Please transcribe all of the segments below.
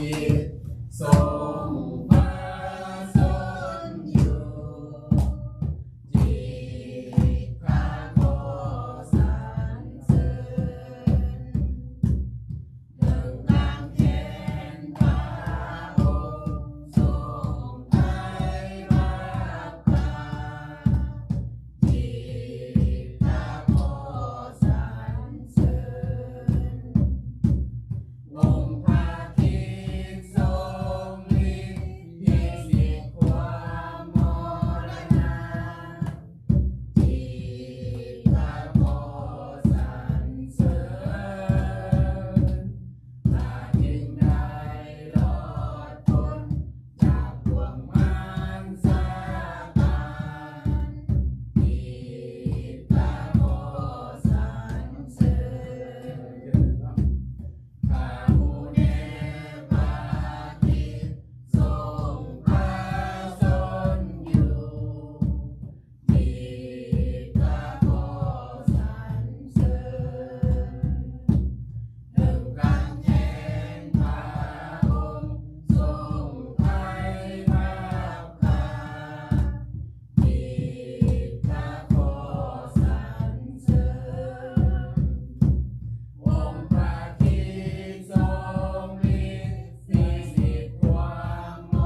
ตทรงประสนอยู่จิตพระโคสรรเสริญดังกางแขนพระองค์ทรงไถ่รับกาจิตพระโคสรรเสริญวงพระคิดทรงฤทธิ์พิสิทธิ์ความมรณะจิตพระโคสรรเสริญข้าจึงได้รอดพ้นจากบ่วงมารซาตานจิตพระโคสรรเสริญข้าผู้แด่พระคิดทรงประสนอยู่จิตพระโคสรรเสริญดังกางแขนพระองค์ทรงไถ่รับกาจิตพระโคสรรเสริญวงพระคิดทรงฤทธิ์พิสิทธิ์ความม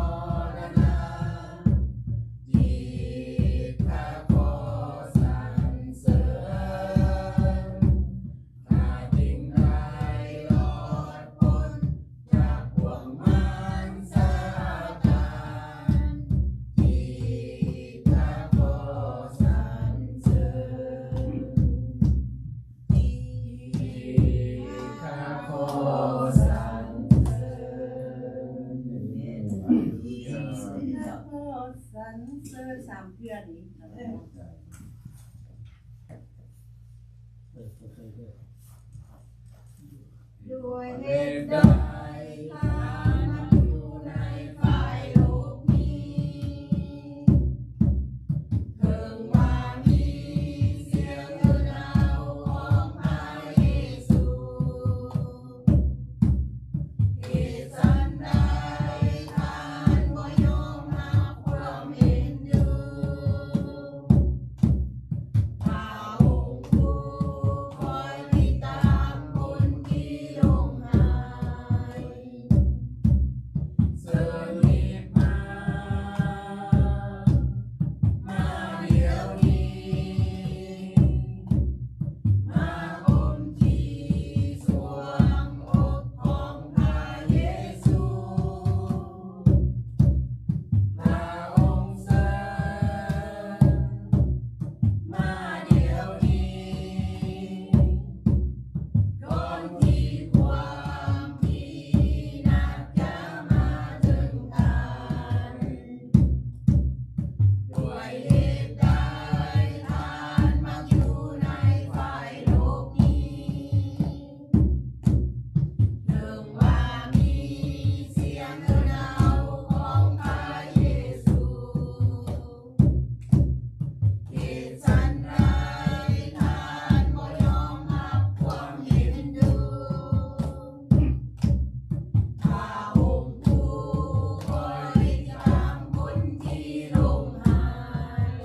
รณะจิตพระโคสรรเสริญข้าจึงได้รอดพ้นจากบ่วงมารซาตานจิตพระโคสรรเสริญจิตพระโคสรรเสริญ สันเสริญสามเพื่อนนี้ด้วยเหตุใดข้ามาอยู่ในฝ่ายโลกนี้ถึงว่ามีเสียงเอื้อนเอาของพระเยซูเหตุฉันใดท่านบ่ยอมรับความเอ็นดูพระองค์ผู้คอยติดตามคนที่หลงหายเสริญรีบมาเดี๋ยวนี้มาอมที่สวงอกของพระเยซูพระองค์เสริญมาเดี๋ยวนี้ก่อนที่ความที่นักจะมาถึงกันด้วยเหตุใดท่านมาอยู่ในฝ่ายโลกนี้ถึงว่ามีเสียงเอื้อนเอาของพระเยซูเหตุฉันใดท่านบ่ยอมรับความเห็นดูพระองค์ผู้คอยตามคนที่หลงหาย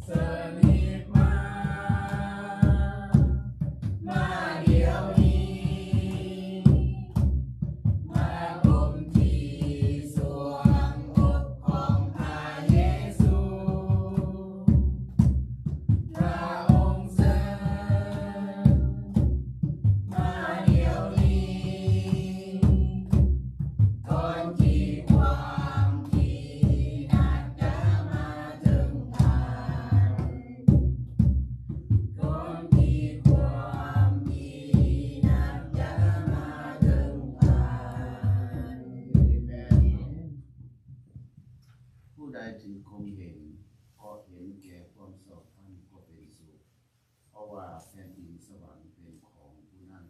เสริญรีบมาเดี๋ยวนี้มาอมที่สวงอกของพระเยซูพระองค์เสริญมาเดี๋ยวนี้ก่อนที่ความที่นักจะมาถึงกันก่อนที่ความที่นักจะมาถึงกัน ผู้ใดถึงคงเห็นเพราะเห็นแก่ความชอบธรรมก็เป็นสุขเพราะว่าแผ่นดินสวรรค์เป็นของผู้นั้น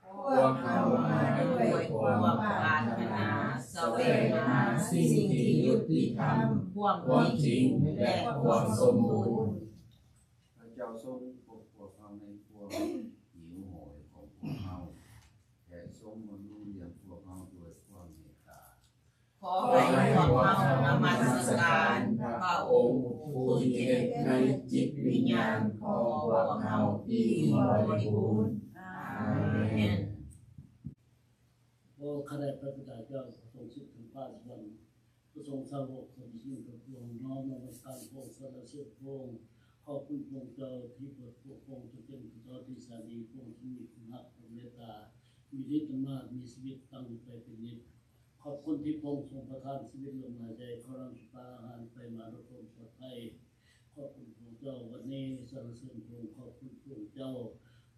พวกเรามาด้วยความปรารถนาแสวงหาสิ่งที่ยุติธรรมความจริงและความสมบูรณ์ พระเจ้าทรงปกป้องเราในความหิวโหยของพวกเราแต่ทรงบำรุงเ ขอให้พวกเรานมัสการพระองค์ผู้ที่เก็บในจิตวิญญาณของพวกเราที่บริบูรณ์อาเมนโอ้ข้าแต่พระบิดาเจ้าทรงสุดถึงฟ้าสวรรค์ผู้ทรงสาวกคนยิ่งกว่าพระองค์น้อมนมัสการพระองค์สรรเสริญพระองค์ขอบคุณพระองค์เจ้าที่เปิดพระองค์จะเป็นพระเจ้าที่แสนดีพระองค์ที่มีคุณภาพเมตตามีฤทธิ์อำนาจมีชีวิตตั้งอยู่ไปเป็นนิจขอบคุณที่พระองค์ทรงประทานชีวิตลมหายใจขอรับสุขอาหารไปมาด้วยความปลอดภัยขอบคุณพระองค์เจ้าวันนี้สรรเสริญพระองค์ขอบคุณพระองค์เจ้า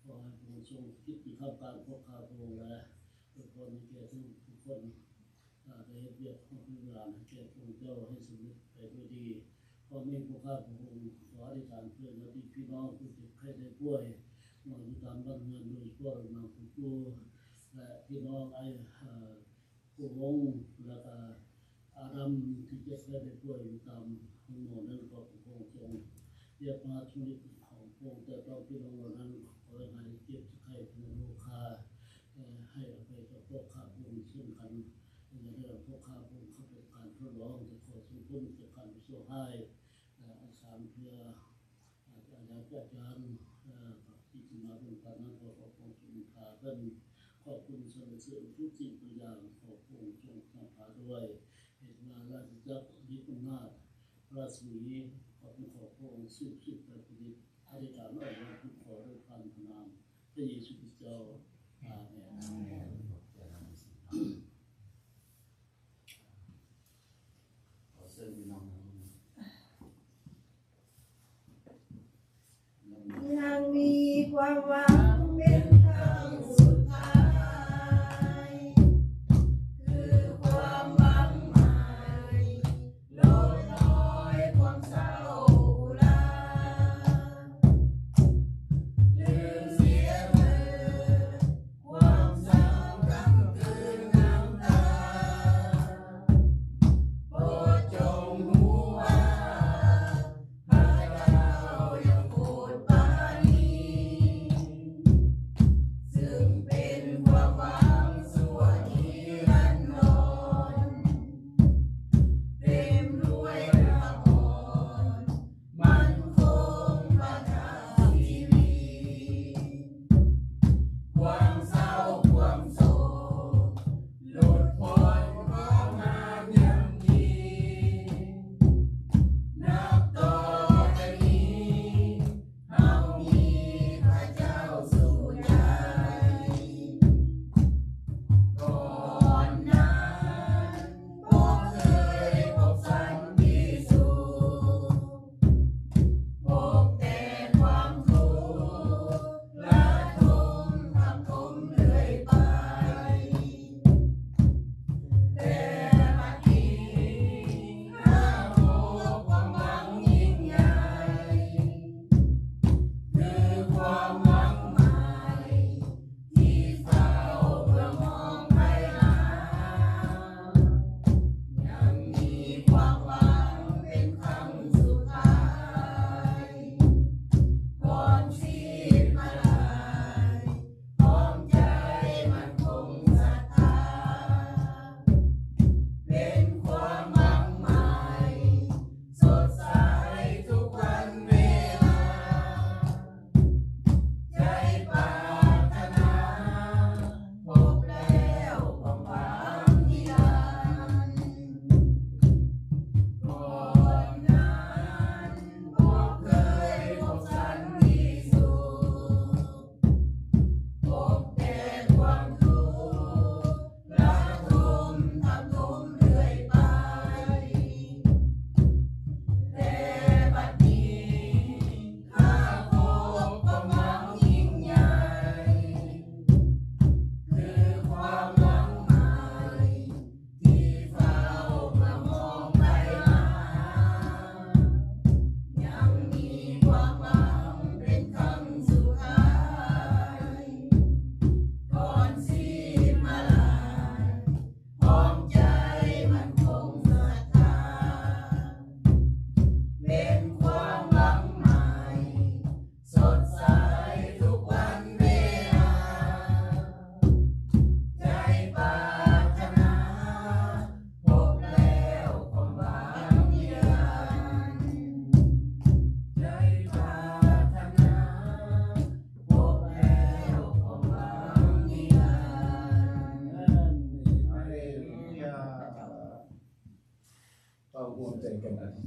ขอให้พระองค์ทรงคิดที่ข้ามการพวกข้าพระองค์และทุกคนแก่ทุกคนได้เรียกของผู้งานแก่พระองค์เจ้าให้สำเร็จไปด้วยดีขอมีพวกข้าพระองค์ขออธิษฐานเพื่อที่พี่น้องผู้เจ็บไข้ได้ป่วยนอนอยู่ตามบ้านเมืองโดยเฉพาะนางผู้ป่วยและพี่น้องผู้วงและก็อาดัมที่เจ็บไข้ได้ป่วยอยู่ตามห้องนอนนั้นก็พระองค์ทรงเรียกมาชีวิตของพระองค์แต่ต้องพี่น้องเหล่านั้นขอให้เจ็บไข้เป็นโรคาให้อภัยต่อพวกข้าพระองค์เช่นกันอย่าได้พวกข้าพระองค์เข้าไปการทดลองจะขอสมบูรณ์จากการพิสูจน์ให้อาสามเพื่ออาจารย์ที่จะมาเป็นการนั้นขอพระองค์ทรงพาท่านขอบคุณสรรเสริญทุกสิ่งทุกอย่างขอพระองค์ทรงพาด้วยเหตุมาราชจักรยึดอำนาจราชมีขอพระองค์สืบไปผลิตอธิษฐานเอาไว้ทุกขอด้วยพันธนามพระเยซูคริสต์เจ้าอาเมนขอเชิญพี่น้องยังมีความหวังเป็นครั้งสุดท้ายคือความหวังใหม่ลดน้อยความเศร้าลาลืมเสียเธอความ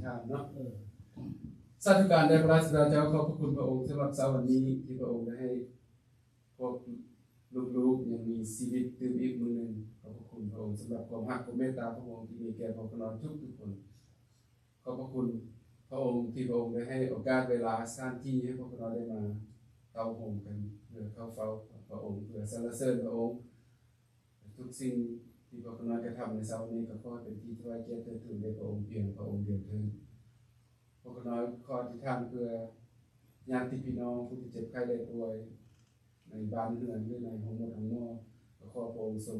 ฐานเนาะสาธุการแด่พระราชบิดาเจ้าขอบพระคุณพระองค์สำหรับเช้าวันนี้ที่พระองค์ได้ให้พวกลูกๆยังมีชีวิตตื่นอีกมื้อหนึงขอบพระคุณพระองค์สำหรับความรักความเมตตาพระองค์ที่มีแก่พวกเราทุกคนขอบพระคุณพระองค์ที่พระองค์ได้ให้โอกาสเวลาสถานที่ให้พวกเราได้มาเตาห่มกันเพื่อเข้าเฝ้าพระองค์เพื่อสรรเสริญพระองค์ทุกสิ่งที่พวกเรากระทำในเช้านี้ก็ขอให้เป็นที่ถวายเกียรติเทิดทูนแด่พระองค์เพียงพระองค์เดียวเถิดพวกเราขออธิษฐานเพื่อญาติพี่น้องผู้ที่เจ็บไข้ได้ป่วยในบ้านเรือนหรือในห้องหมดห้องนอกก็ขอพระองค์ทรง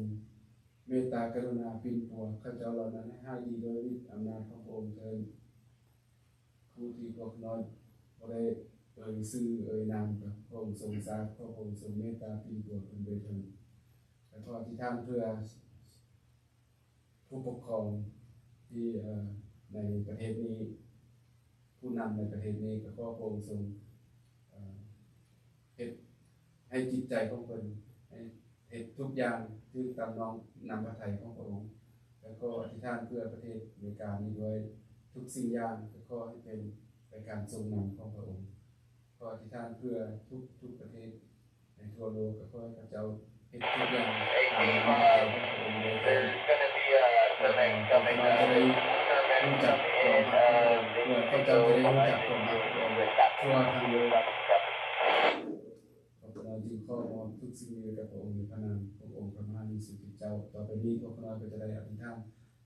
เมตตากรุณาปิ่นปัวข้าเจ้าเหล่านั้นให้หายดีโดยฤทธิ์อำนาจของพระองค์เถิดผู้ที่พวกเราบ่ได้ชื่อนามกับพระองค์ทรงทราบพระองค์ทรงเมตตาปิ่นปัวเป็นโดยเถิดและขออธิษฐานเพื่อผู้ปกครองที่ในประเทศนี้ผู้นำในประเทศนี้ก็ขอพระองค์ทรงเฮ็ดให้จิตใจของเพิ่นให้เฮ็ดทุกอย่างที่ตามน้องนำพระทัยของพระองค์แล้วก็อธิษฐานเพื่อประเทศอเมริกานี้ด้วยทุกสิ่งอย่างก็ขอให้เป็นไปการทรงนำของพระองค์ขออธิษฐานเพื่อทุกประเทศในทั่วโลกก็ขอให้พระเจ้าเฮ็ดทุกอย่างตามน้ำพระทัยของพระองค์โดยเถิดเราจะได้รู้จักความรักของพระองค์เพื่อพระเจ้าจะได้รู้จักความรักของพระองค์ทั่วทั้งโลกเราจึงขอมอบทุกสิ่งนี้กับพระองค์ในพระนามขององค์พระมหานิสุทธิเจ้าต่อไปนี้พวกเราก็จะได้อธิษฐาน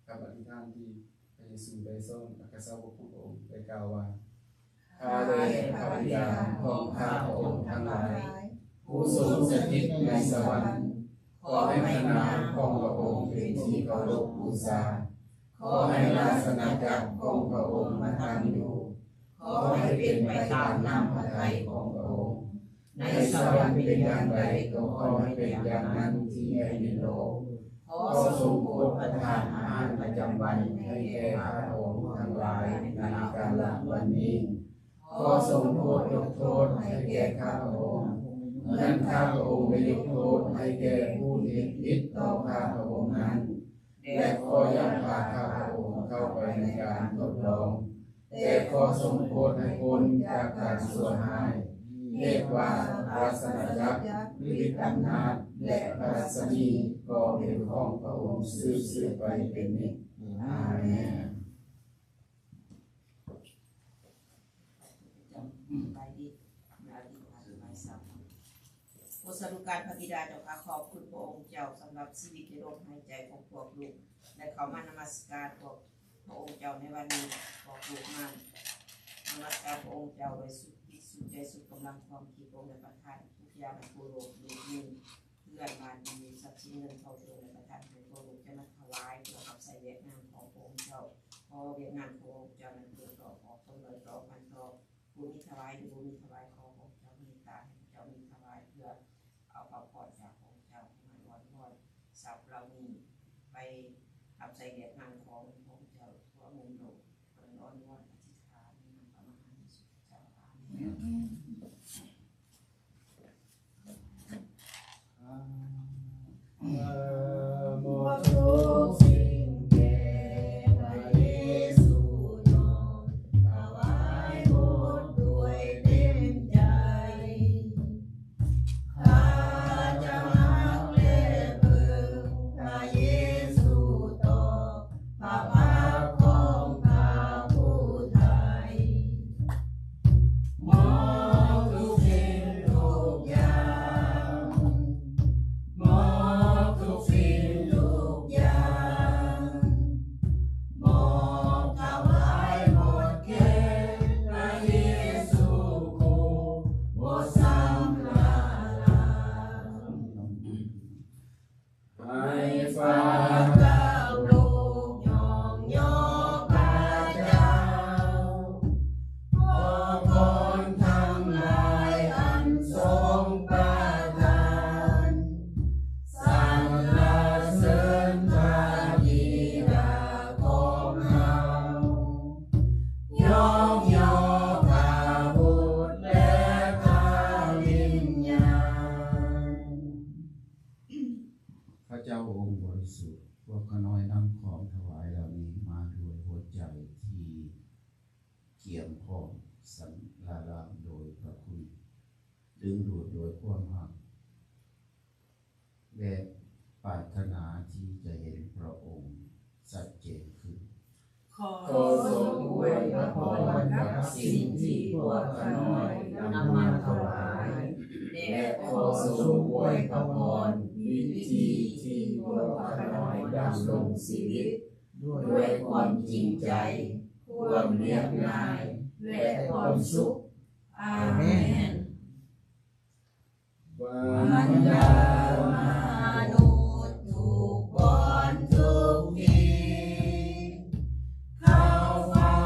คำอธิษฐานที่พระเยซูได้สอนอัครสาวกของพระองค์ได้กล่าวว่าข้าแต่พระบิดาของข้าพระองค์ทั้งหลายผู้ทรงสถิตในสวรรค์ขอให้พระนามของพระองค์เป็นที่เคารพบูชาขอให้ราชอาณาจักรของพระองค์มาตั้งอยู่ขอให้เป็นไปตามน้ำพระทัยของพระองค์ในสวรรค์เป็นอย่างไรก็ขอให้เป็นอย่างนั้นที่ในโลกขอทรงโปรดประทานอาหารประจำวันให้แก่ข้าพระองค์ทั้งหลายในกาลวันนี้ขอทรงโปรดยกโทษให้แก่ข้าพระองค์เหมือนข้าพระองค์ได้ยกโทษให้แก่ผู้ที่ผิดต่อข้าพระองค์นั้นและขออย่าพาข้าพระองค์เข้าไปในการทดลองแต่ขอทรงโปรดให้พ้นจากการชั่วร้ายเรียกว่าราชอาณาจักรฤทธิ์อำนาจและพระราชนีก็เป็นของพระองค์สืบไปเป็นนิจอาเมนสรุปการพระบิดาเจ้าข้าขอบคุณพระองค์เจ้าสำหรับชีวิตในลมหายใจของพวกลูกและเขามานมัสการพระองค์เจ้าในวันนี้พวกลูกมานมัสการพระองค์เจ้าโดยสุดจิตสุดใจสุดกำลังความคิดพระองค์ในประทานทุกอย่างในผู้โลกดูยิ่งเพื่อนบ้านมีทรัพย์สินเงินทองในประทานให้พวกลูกจะมาถวายเพื่อรับใช้เวียกงานของพระองค์เจ้าพอเวียกงานของพระองค์เจ้านั้นเพื่อต่อขอคนเลยต่อพันต่อผู้มีถวายหรือผู้มีถวายขอพระองค์เจ้ามีตาให้เจ้ามีถวายเพื่อเอาพระพรจากของเจ้าให้มันวันวันทรัพย์เรานี้ไปรับใช้เวียกงานของของเจ้าทั่วมุมโลกเป็นอ่อนวันอธิษฐานในนามพระมหานิสุทธิเจ้าอาเมนหมดทุกสิ่งแก่พระเยซูน้องถวายหมดด้วยเต็มใจข้าจะรักและเบิ่งพระเยซูต่อพระพักตร์ของข้าผู้ไทยมองทุกสิ่งทุกอย่างมองทุกสิ่งทุกอย่างมองถวายหมดแก่พระเยซูผู้บ่สำราญให้ฟ้ากับโลกยอมยอพระเจ้าขอพรทั้งหลายอันทรงประทานสรรเสริญพระบิดาของเรายกย่อพระบุตรและพระวิญญาณพระเจ้าองค์บริสุทธิ์พวกข้าน้อยนำของถวายเหล่านี้มาด้วยหัวใจที่ เกี่ยมพร้อมสันลาลามโดยพระคุณดึงดูดโดยความหักและปรารถนาที่จะเห็นพระองค์ชัดเจนขึ้นขอทรงอวยพรกับสิ่งที่พวกข้าน้อยนำมาถวายและขอทรงอวยพรวิธีที่พวกข้าน้อยดำรงชีวิตด้วยความจริงใจความเรียบง่ายและความสุขอาเมนบรรดามนุษย์ทุกคนทุกทีเข้าเฝ้า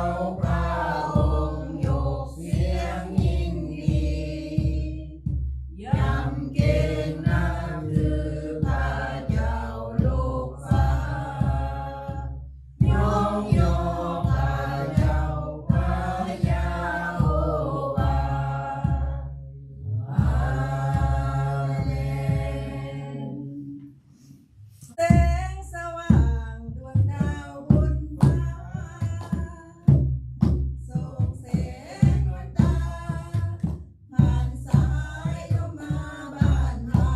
พระองค์ยกเสียงยินดียำเกรงนับถือพระเจ้าลูกฟ้ายกย่อพระเจ้าพระยาโฮวาอาเมนแสงสว่างดวงดาวบนฟ้าส่องแสงดวงตาผ่านสายลมมาบ้านเรา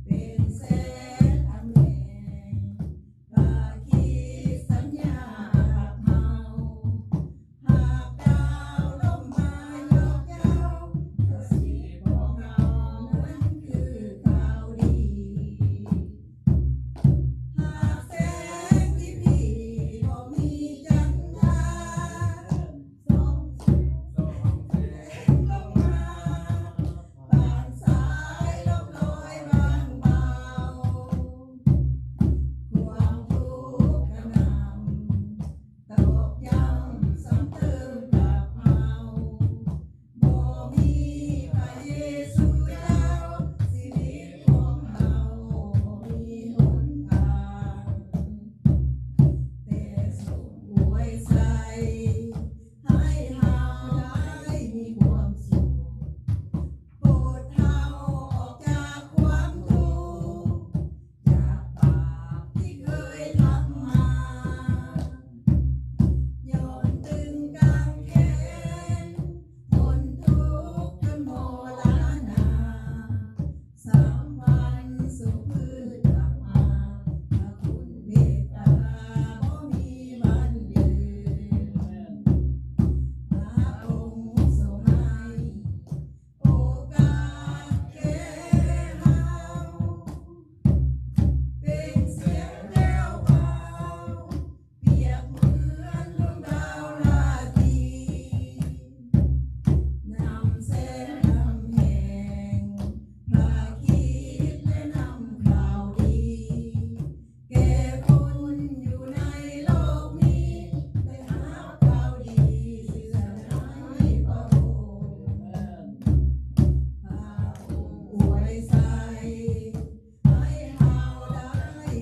เป็นแสงอำแลงพาคิดสัญญาหักเฮาหากดาวลมมายกเย้ากระซิบบอกเรานั้นคือข่าวดี หากแสงที่พี่บ่มีจันทราส่องแสงลงมาผ่านสายลมลอยบางเบาความทุกข์กระหน่ำตอกย้ำซ้ำเติมกับเฮาบ่มีพระเยซูเจ้าชีวิตของเฮาบ่มีหนทางแต่ทรงอวยใส่ให้เฮาได้มีความสุขโปรดเฮาออกจากความทุกข์จากบาปที่เคยทำมาย้อนตึงกางเขนทนทุกข์จนโมลานา3 วันส่งคืนกลับมาพระคุณเมตตาบ่มีวันลืมพระองค์ทรงให้โอกาสแก่เฮาเป็นเสียงแว่วเบาเปรียบเหมือนดวงดาวราตรีนำแสงนำแห่งพระคิดและนำข่าวดีแก่คนอยู่ในโลกนี้ได้หาข่าวดีสื่อสารให้พระองค์พระองค์อวยใส่ให้เฮาได้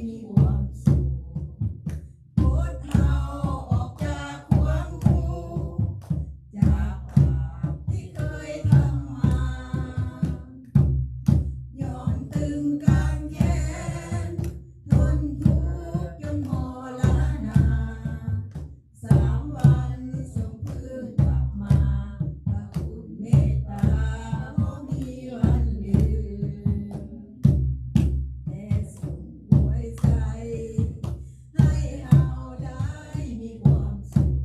มีความสุขโปรดเฮาออกจากความทุกข์จากบาปที่เคยทำมาย้อนตึงกางเขนทนทุกข์จนโมลานา3 วันส่งคืนกลับมาพระคุณเมตตาบ่มีวันลืมแต่ทรงอวยใส่ให้เฮาได้มีความสุข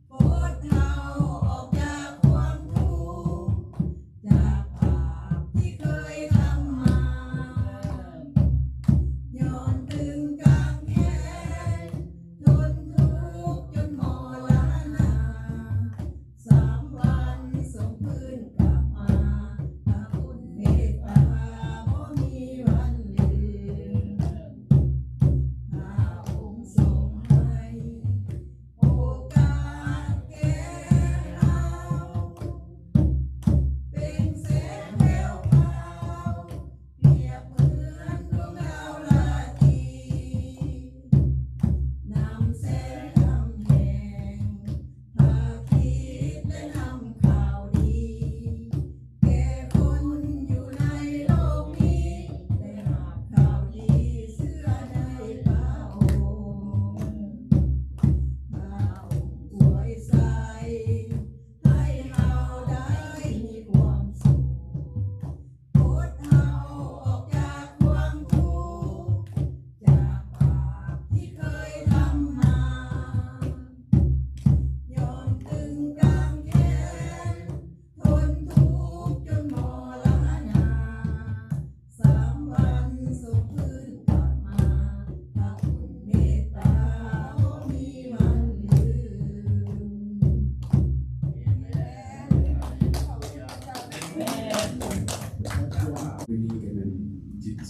โปรดเฮาออกจากความทุกข์จากบาปที่เคยทำมา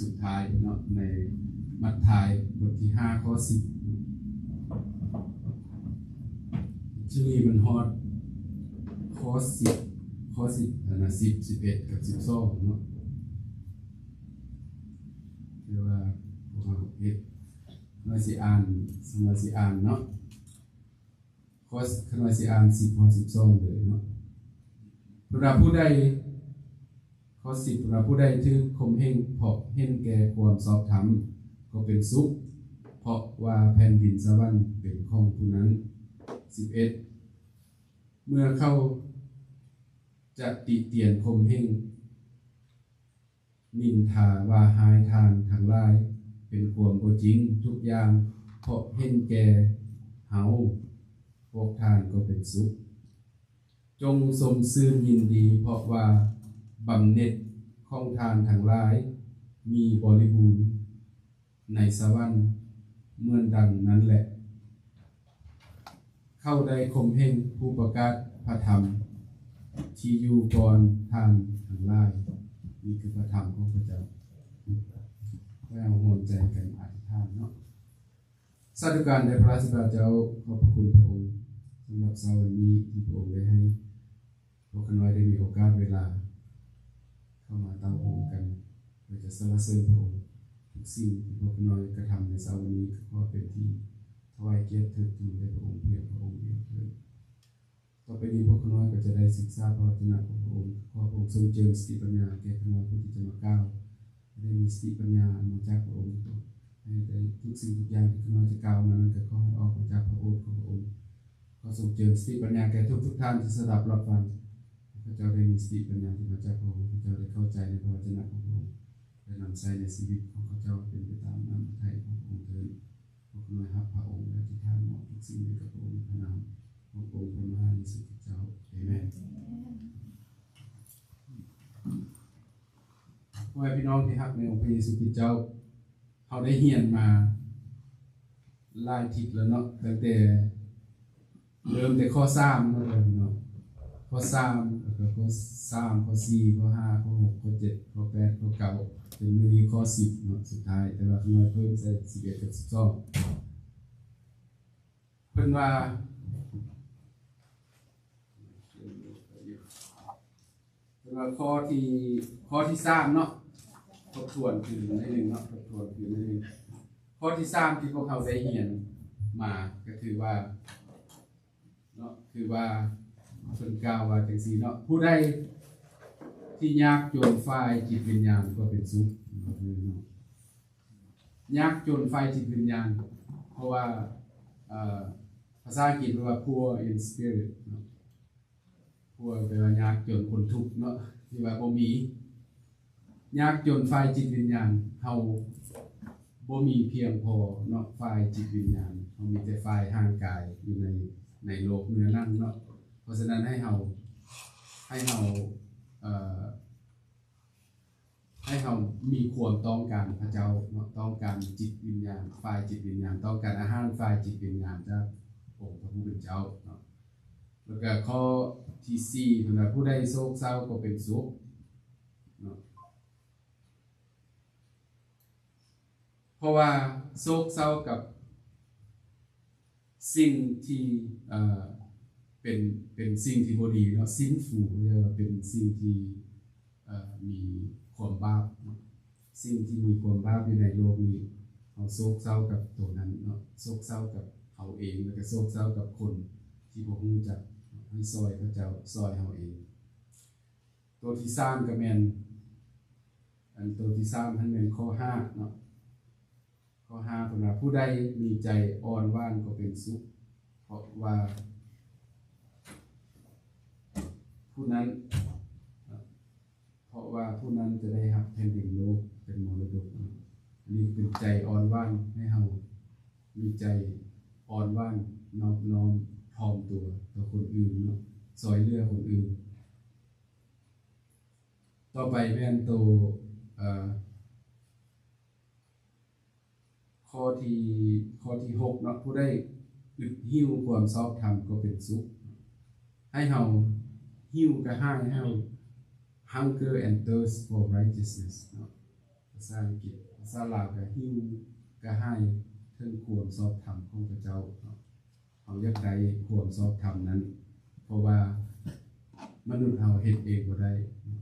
สุดท้ายเนาะในมัทธิวบทที่5ข้อ10ชื่อนี้มันฮอดข้อ10ข้อ10อันนะ10 11กับ12เนาะคือว่าพวกเราเฮ็ดเราสิอ่านสำหรับสิอ่านเนาะข้อขณะสิอ่าน10ข้อ12เลยเนาะผู้ใดข้อ10ผู้ใดถือข่มเหงเพราะเห็นแก่ความชอบธรรมก็เป็นสุขเพราะว่าแผ่นดินสวรรค์เป็นของผู้นั้น11เมื่อเขาจะติเตียนข่มเหงนินทาว่าหายทานทั้งหลายเป็นความบ่จริงทุกอย่างเพราะเห็นแก่เฮาพวกทานก็เป็นสุขจงสมซื่นยินดีเพราะว่าบำเหน็จของทานทั้งหลายมีบริบูรณ์ในสวรรค์เหมือนดังนั้นแหละเข้าได้ข่มเหงผู้ประกาศพระธรรมที่อยู่ก่อนทานทั้งหลายนี่คือพระธรรมของพระเจ้าแล้วโหนใจกันอธิษฐานเนาะสาธุการแด่พระราชบิดาเจ้าขอบพระคุณพระองค์สำหรับเช้าวันนี้ที่พระองค์ได้ให้พวกน้อยได้มีโอกาสเวลาเข้ามาตั้งวงกันเพื่อจะสรรเสริญพระองค์ทุกสิ่งที่พวกน้อยกระทำในเช้าวันนี้ก็เป็นที่ถวายเกียรติเทิดทูนแด่พระองค์เพียงพระองค์เดียวเถิดต่อไปนี้พวกน้อยก็จะได้ศึกษาพระวจนะของพระองค์ขอพระองค์ทรงเจิมสติปัญญาแก่พวกน้อยผู้ที่จะมาก้าวได้มีสติปัญญามาจากพระองค์ให้ได้ทุกสิ่งทุกอย่างที่พวกน้อยจะกล่าวมานั้นก็ขอให้ออกมาจากพระโอษฐ์ของพระองค์ขอทรงเจิมสติปัญญาแก่ทุกท่านที่สดับรับฟังพระเจ้าได้มีสติปัญญาที่มาจากพระองค์พระเจ้าได้เข้าใจในพระวจนะของพระองค์ได้นำใช้ในชีวิตของพระเจ้าเป็นไปตามน้ำพระทัยของพระองค์เถิดพวกน้อยรับพระองค์และที่ท่านมอบทุกสิ่งให้กับพระองค์พระนามของพระองค์พระมหานิสุทธิเจ้าอาเมนพ่อแม่พี่น้องที่รักในองค์พระเยซูคริสต์เจ้าเขาได้เรียนมาหลายทิศแล้วเนาะตั้งแต่เริ่มแต่ข้อ3เนาะข้อ3แล้วก็ข้อ3ข้อ4ข้อ5ข้อ6ข้อ7ข้อ8ข้อ9จนมื้อนี้ข้อ10เนาะสุดท้ายแต่ว่าน้อยเพิ่มใส่11กับ12เพิ่นว่าข้อที่3เนาะทบทวนคือในหนึ่งเนาะทบทวนคือในหนึ่งข้อที่3ที่พวกเขาได้เรียนมาก็คือว่าเนาะคือว่าเพิ่นกล่าวว่าจังซี่เนาะผู้ใดที่ยากจนฝ่ายจิตวิญญาณก็เป็นสุขเนาะยากจนฝ่ายจิตวิญญาณเพราะว่าภาษาอังกฤษแปลว่า poor in spirit เนาะ poor แปลว่ายากจนคนทุกข์เนาะที่ว่าบ่มียากจนฝ่ายจิตวิญญาณเฮาบ่มีเพียงพอเนาะฝ่ายจิตวิญญาณเฮามีแต่ฝ่ายร่างกายอยู่ในโลกเนื้อนั้นเนาะเพราะฉะนั้นให้เฮามีความต้องการพระเจ้าเนาะต้องการจิตวิญญาณฝ่ายจิตวิญญาณต้องการอาหารฝ่ายจิตวิญญาณจากองค์พระผู้เป็นเจ้าเนาะแล้วก็ข้อที่4สำหรับผู้ใดโศกเศร้าก็เป็นสุขเนาะเพราะว่าโศกเศร้ากับสิ่งที่เป็นสิ่งที่บ่ดีเนาะsinfulเรียกว่าเป็นสิ่งที่มีความบาปเนาะสิ่งที่มีความบาปอยู่ในโลกนี้เอาโศกเศร้ากับตัวนั้นเนาะโศกเศร้ากับเขาเองแล้วก็โศกเศร้ากับคนที่บ่รู้จักให้ซอยพระเจ้าซอยเฮาเองตัวที่3ก็แม่นตัวที่3มันแม่นข้อ5เนาะข้อ5เพิ่นว่าผู้ใดมีใจอ่อนหวานก็เป็นสุขเพราะว่าผู้นั้นจะได้รับแผ่นดินโลกเป็นมรดกอันนี้เป็นใจอ่อนหวานให้เฮามีใจอ่อนหวานนอบน้อมถ่อมตัวต่อคนอื่นเนาะซอยเหลือคนอื่นต่อไปแม่นตัวข้อที่6เนาะผู้ใดอึดหิ้วความชอบธรรมก็เป็นสุขให้เฮาหิ้วกระหายให้เฮา hunger and thirst for righteousness เนาะภา ภาษาอังกฤษภาษาลาวก็หิวก็ให้เทิงความชอบธรรมของพระเจ้าเอาอยากได้ความชอบธรรมนั้นเพราะว่ามนุษย์เฮาเฮ็ดเองบ่ได้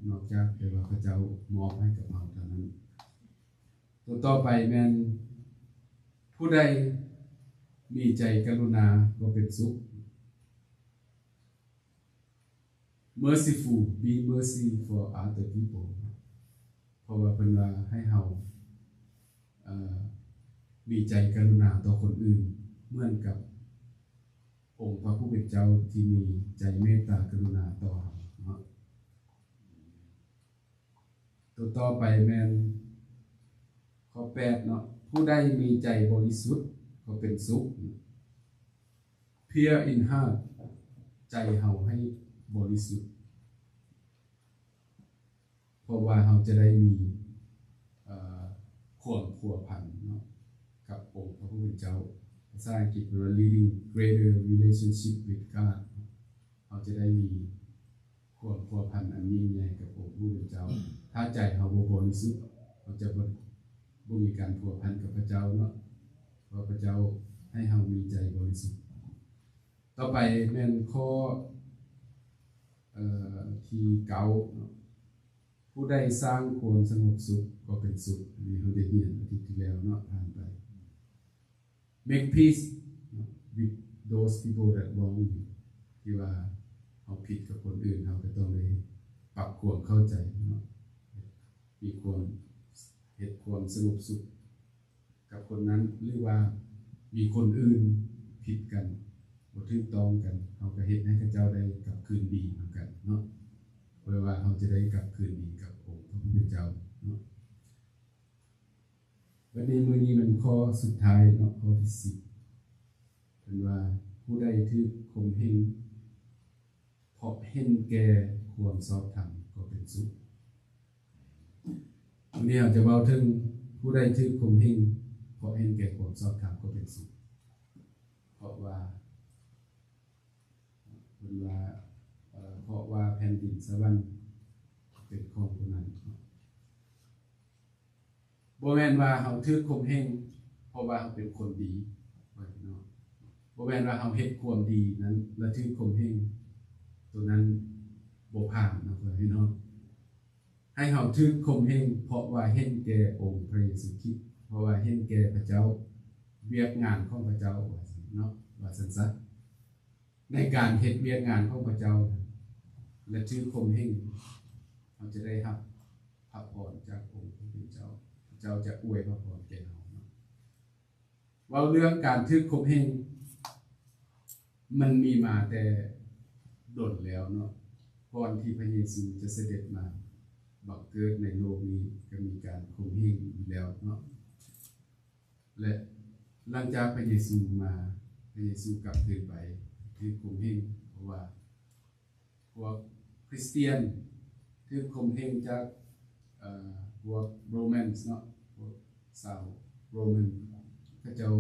นอกจากแต่ว่าพระเจ้ามอบให้กับเฮาเท่านั้นตัวต่อไปแม่นผู้ใดมีใจกรุณาก็เป็นสุข merciful be mercy for other people เพราะว่าเพิ่นว่าให้เฮามีใจกรุณาต่อคนอื่นเหมือนกับองค์พระผู้เป็นเจ้าที่มีใจเมตตากรุณาต่อเฮาเนาะตัวต่อไปแม่นข้อ8เนาะผู้ใดมีใจบริสุทธิ์ก็เป็นสุข pure in heart ใจเฮาให้บริสุทธิ์เพราะว่าเราจะได้มีความพัวพันเนาะกับองค์พระผู้เป็นเจ้าภาษาอังกฤษว่า leading greater relationship with God เราจะได้มีความพัวพันอันยิ่งใหญ่กับองค์ผู้เป็นเจ้าถ้าใจเราบ่บริสุทธิ์เราจะบ่มีการพัวพันกับพระเจ้าเนาะเพราะพระเจ้าให้เรามีใจบริสุทธิ์ต่อไปแม่นข้อที่9เนาะผู้ใดสร้างความสงบสุขก็เป็นสุขนี่เราได้เรียนอาทิตย์ที่แล้วเนาะผ่านไป make peace with those people that wrong you ที่ว่าเอาผิดกับคนอื่นเราก็ต้องได้ปรับความเข้าใจเนาะมีความเฮ็ดความสงบสุขกับคนนั้นหรือว่ามีคนอื่นผิดกันบ่ถูกต้องกันเราก็เฮ็ดให้เขาเจ้าได้กลับคืนดีเหมือนกันเนาะเพื่อว่าเราจะได้กลับคืนดีกับองค์พระผู้เป็นเจ้าเนาะวันนี้มื้อนี้มันข้อสุดท้ายเนาะข้อที่10เป็นว่าผู้ใดถูกข่มเหงเพราะเห็นแก่ความชอบธรรมก็เป็นสุขวันนี้เราจะเว้าถึงผู้ใดถูกข่มเหงเพราะเห็นแก่ความชอบธรรมก็เป็นสุขเพราะว่าเพราะว่าแผ่นดินสวรรค์เป็นของผู้นั้นบ่แม่นว่าเฮาถูกข่มเหงเพราะว่าเฮาเป็นคนดีว่าเนาะบ่แม่นว่าเฮาเฮ็ดความดีนั้นแล้วถูกข่มเหงตัวนั้นบ่ผ่านเนาะพี่น้องให้เฮาถูกข่มเหงเพราะว่าเห็นแก่องค์พระเยซูคริสต์เพราะว่าเห็นแก่พระเจ้าเวียกงานของพระเจ้าว่าซั่นเนาะว่าซั่นซะในการเฮ็ดเวียกงานของพระเจ้าและชื่อคมเฮงเราจะได้รับพระพรจากองค์พระผู้เป็นเจ้าพระเจ้าจะอวยพระพรแก่เราเนาะว่าเรื่องการชื่อคมเฮงมันมีมาแต่ดนแล้วเนาะก่อนที่พระเยซูจะเสด็จมาบังเกิดในโลกนี้ก็มีการคมเฮงอยู่แล้วเนาะและหลังจากพระเยซูมาพระเยซูกลับคืนไปคือคมเฮงเพราะว่าพวกคริสเตียนคือคมเฮงจากพวกโรมันเนาะพวกชาวโรมันเขาเจ้า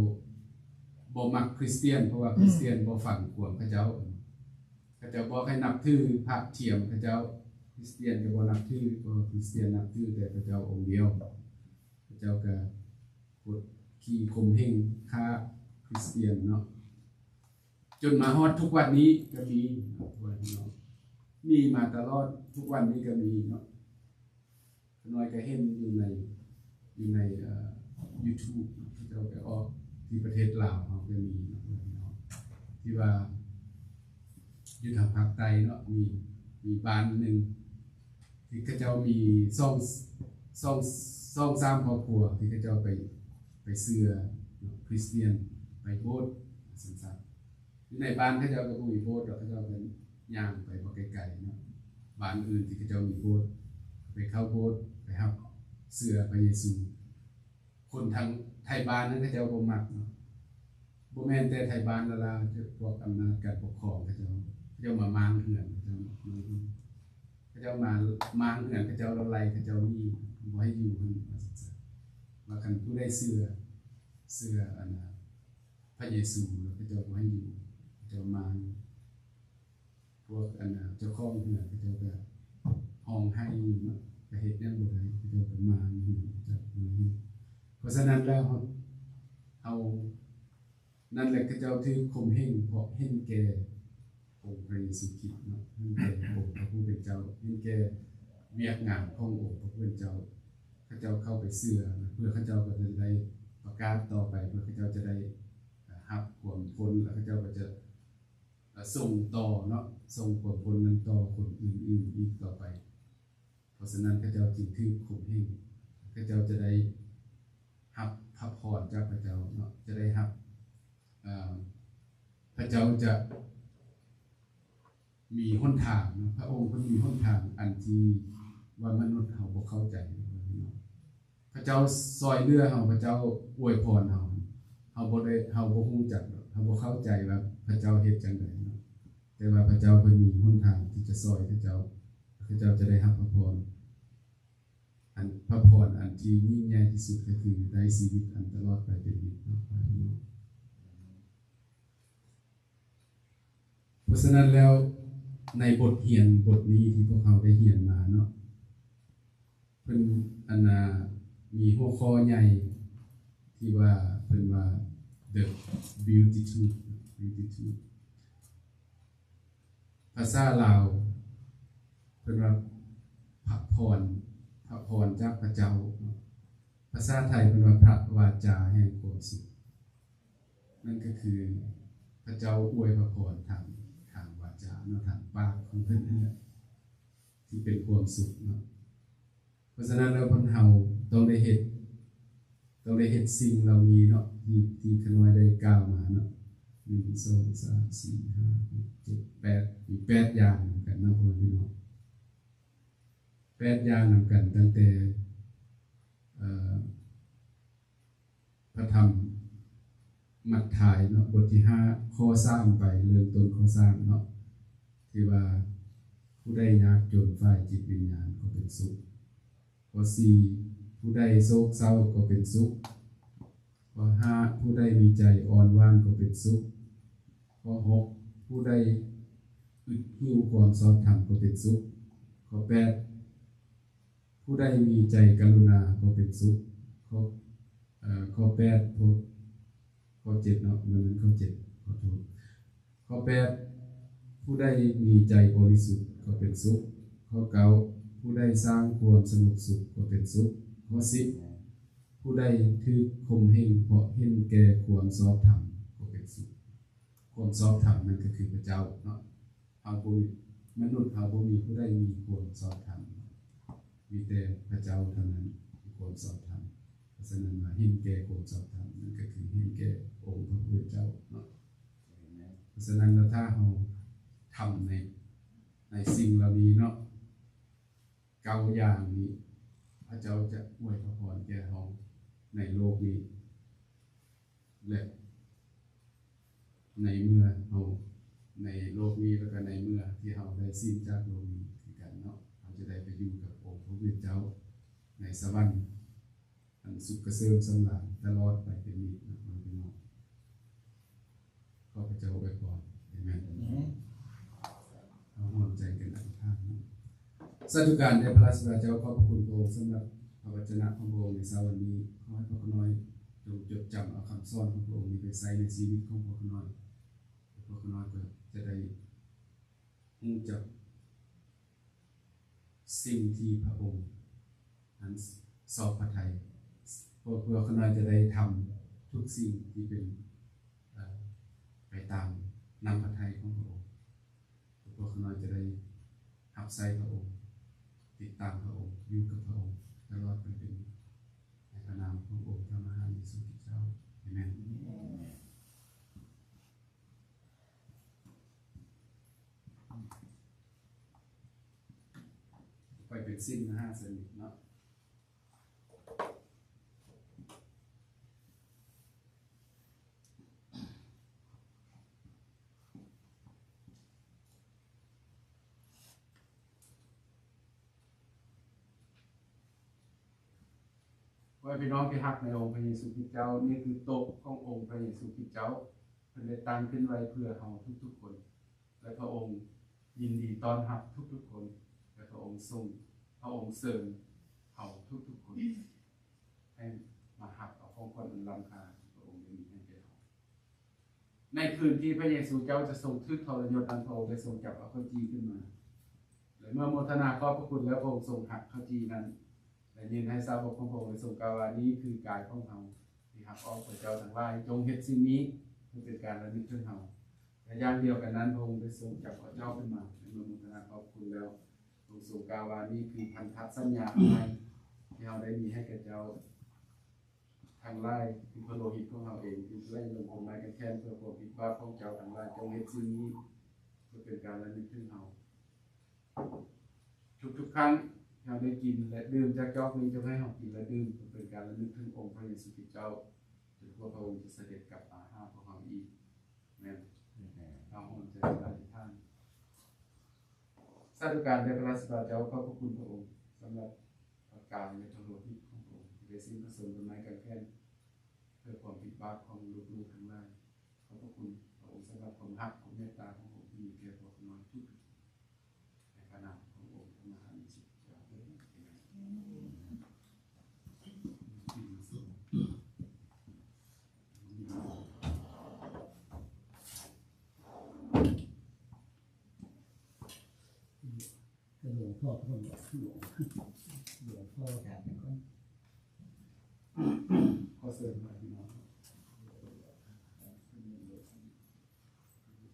บ่มักคริสเตียนเพราะว่าคริสเตียนบ่ฟังความพระเจ้าเขาเจ้าบ่ให้นับถือพระเทียมพระเจ้าคริสเตียนก็บ่นับถือเพราะคริสเตียนนับถือแต่พระเจ้าองค์เดียวพระเจ้าก็กดขี่คมเฮงฆ่าคริสเตียนเนาะจนมาฮอดทุกวันนี้ก็มีเนาะมีมาตลอดทุกวันนี้ก็มีเนาะน้อยก็เห็นอยู่ในYouTube ที่เราไปออกที่ประเทศลาวเฮาก็มีเนาะที่ว่าอยู่ทางภาคใต้เนาะมีบ้านนึงที่เขาเจ้ามี3ครอบครัวที่เขาเจ้าไปเชื่อคริสเตียนไปโบสถ์สั้นๆในบ้านเขาเจ้าก็บ่มีโบสถ์ดอกเขาเจ้าเป็นย่างไปบ่ไกลๆเนาะบ้านอื่นที่เขาเจ้ามีโบสถ์ไปเข้าโบสถ์ไปรับเชื่อพระเยซูคนทางไทยบ้านนั้นเขาเจ้าบ่มักเนาะบ่แม่นแต่ไทยบ้านละลาพวกอำนาจการปกครองเขาเจ้ามามางเหือนเขาเจ้ามามางเหือนเขาเจ้าละไล่เขาเจ้านี่บ่ให้อยู่เพิ่นว่าคันผู้ใดเชื่ออันพระเยซูแล้วเขาเจ้าบ่ให้อยู่เขาเจ้ามางพวกอันเจ้าของเหือนเขาเจ้าก็ห้องให้เนาะก็เฮ็ดแนวบ่ได้เขาเจ้าก็มางเหือน ราะฉะนั้นแล้วเอานั่นแหละเขาเจ้าที่ข่มเหงเพราะเห็นแก่องค์พระเยซูคริสต์เนาะเห็นแก่องค์พระผู้เป็นเจ้าเห็นแก่เวียกงานขององค์พระผู้เป็นเจ้าเขาเจ้าเข้าไปเสื่อนะเพื่อเขาเจ้าก็จะได้ประกาศต่อไปเพื่อเขาเจ้าจะได้รับความพ้นแล้วเขาเจ้าก็จะส่งต่อเนาะส่งความพ้นนั้นต่อคนอื่นๆอีกต่อไปเพราะฉะนั้นเขาเจ้าจึงถือข่มเหงเขาเจ้าจะได้รับพระพรจากพระเจ้าเนาะจะได้รับพระเจ้าจะมีหนทางเนาะพระองค์เพิ่นมีหนทางอันที่ว่ามนุษย์เฮาบ่เข้าใจพระเจ้าซอยเรือเฮาพระเจ้าอวยพรเฮาบ่ฮู้จักเฮาบ่เข้าใจว่าพระเจ้าเฮ็ดจังได๋เนาะแต่ว่าพระเจ้าเพิ่นมีหนทางที่จะซอยพระเจ้าจะได้รับพระพรอันที่ยิ่งใหญ่ที่สุดก็คือได้ชีวิตอันตลอดไปเป็นนิจเนาะเพราะฉะนั้นแล้วในบทเรียนบทนี้ที่พวกเขาได้เรียนมาเนาะเพิ่นมีหัวข้อใหญ่ที่ว่าเพิ่นว่า the beatitude ภาษาลาวเพิ่นว่าพระพรจากพระเจ้าภาษาไทยเป็นว่าพระวาจาแห่งความสุขนั่นก็คือพระเจ้าอวยพระพรทางวาจาเนาะทางปากของเพิ่นนั่นแหละที่เป็นความสุขเนาะเพราะฉะนั้นแล้วเพิ่นเฮาต้องได้เฮ็ดสิ่งเหล่านี้เนาะที่ขน้อยได้กล่าวมาเนาะ1 2 3 4 5 6 7 8มี8อย่างเหมือนกันเนาะพี่น้อง8อย่างนำกันตั้งแต่พระธรรมมัทธิวเนาะบทที่5ข้อ3ไปเริ่มต้นข้อ3เนาะที่ว่าผู้ใดยากจนฝ่ายจิตวิญญาณก็เป็นสุขข้อ4ผู้ใดโศกเศร้าก็เป็นสุขข้อ5ผู้ใดมีใจอ่อนหวานก็เป็นสุขข้อ6ผู้ใดอึดหิวความชอบธรรมก็เป็นสุขข้อ8ผู้ใดมีใจกรุณาก็เป็นสุขข้อ8ข้อ7เนาะมันข้อ7ขอโทษข้อ8ผู้ใดมีใจบริสุทธิ์ก็เป็นสุขข้อ9ผู้ใดสร้างความสงบสุขก็เป็นสุขข้อ10ผู้ใดถือข่มเหงเพราะเห็นแก่ความชอบธรรมก็เป็นสุขความชอบธรรมนั่นก็คือพระเจ้าเนาะเฮาบ่มนุษย์เฮาบ่มีผู้ใดมีความชอบธรรมมีแต่พระเจ้าเท่านั้นที่ความชอบธรรมเพราะฉะนั้นว่าเห็นแก่ความชอบธรรมนั่นก็คือเห็นแก่องค์พระผู้เป็นเจ้าเนาะเพราะฉะนั้นแล้วถ้าเราทำในสิ่งเหล่านี้เนาะ9อย่างนี้พระเจ้าจะอวยพระพรแก่เราในโลกนี้และในเมื่อเราในโลกนี้แล้วก็ในเมื่อที่เราได้สิ้นจากโลกนี้คือกันเนาะเราจะได้ไปอยู่กับองค์พระผู้เป็นเจ้าในสวรรค์อันสุขเกษมสำราญตลอดไปเป็นนิจนะพี่น้องขอพระเจ้าอวยพรอาเมนเอาร่วมใจกันอธิษฐานสาธุการแด่พระราชบิดาเจ้าขอบพระคุณพระองค์สำหรับพระวจนะของพระองค์ในเช้าวันนี้ขอให้พระน้อยจงจดจำเอาคำสอนของพระองค์นี้ไปใช้ในชีวิตของพระน้อยก็จะได้รู้จักสิ่งที่พระองค์นั้นสอบพระทัยเพื่อพระน้อยจะได้ทำทุกสิ่งที่เป็นไปตามนำพระทัยของพระองค์พระน้อยจะได้หับใส่พระองค์ติดตามพระองค์อยู่กับพระองค์ตลอดไปเป็นในพระนามขององค์พระมหาเยซูคริสต์เจ้าอาเมนไปเป็นสิ้น5 สนิทเนาะพี่น้องที่ฮักในองค์พระเยซูคริสต์เจ้านี่คือโต๊ะขององค์พระเยซูคริสต์เจ้าเพิ่นได้ตั้งขึ้นไว้เพื่อเฮาทุกๆคนและพระองค์ยินดีต้อนรับทุกๆคนและพระองค์ทรงพระองค์เสริมเฮาทุกๆคนให้มาฮักเอา ในคืนที่พระเยซูเจ้าจะทรงทึกทรยศอันพระองค์ได้ทรงจับเอาข้าวจีขึ้นมาและเมื่อโมทนาขอบพระคุณแล้วพระองค์ทรงหักข้าวจีนั้นและยืนให้สาวกของพระองค์ได้ทรงกล่าวว่านี้คือกายของเราที่หักออกพระเจ้าทั้งหลายจงเฮ็ดสิ่งนี้เพื่อเป็นการระลึกถึงเราและอย่างเดียวกันนั้นพระองค์ได้ทรงจับข้าเจ้าขึ้นมาและเมื่อโมทนาขอบคุณแล้วพระองค์ทรงกล่าวว่านี้คือพันธสัญญาใหม่ที่เราได้มีให้แก่เจ้าทางไล่คือพระโลหิตของเราเองคือไล่ลงของไม้กันแค้นเพื่อความผิดบาปของเจ้าทางไล่จงเฮ็ดสิ่งนี้เพื่อเป็นการระลึกถึงเราทุกๆครั้งเราได้กินและดื่มจากจอกนี้จะให้เรากินและดื่มเพื่อเป็นการระลึกถึงองค์พระเยซูคริสต์เจ้าจนกว่าพระองค์จะเสด็จกลับมาหาพวกเราอีกแม่นเราคงจะได้รับท่านสาธุการแด่พระราชบิดาเจ้าขอบพระคุณพระองค์สำหรับประการและพระโลหิตของพระองค์ที่ได้สิ้นพระชนม์บนไม้กางเขนเพื่อความผิดบาปของลูกๆทั้งหลายขอบพระคุณพระองค์สำหรับความรักความเมตตาของพระองค์ที่มีแก่พวกเราทุกในพระนามขององค์พระมหานิสิตเจ้าเถิดหลวงพ่อท่านบอกหลวงพ่อถามก่อน ขอเสริมหน่อยพี่น้อง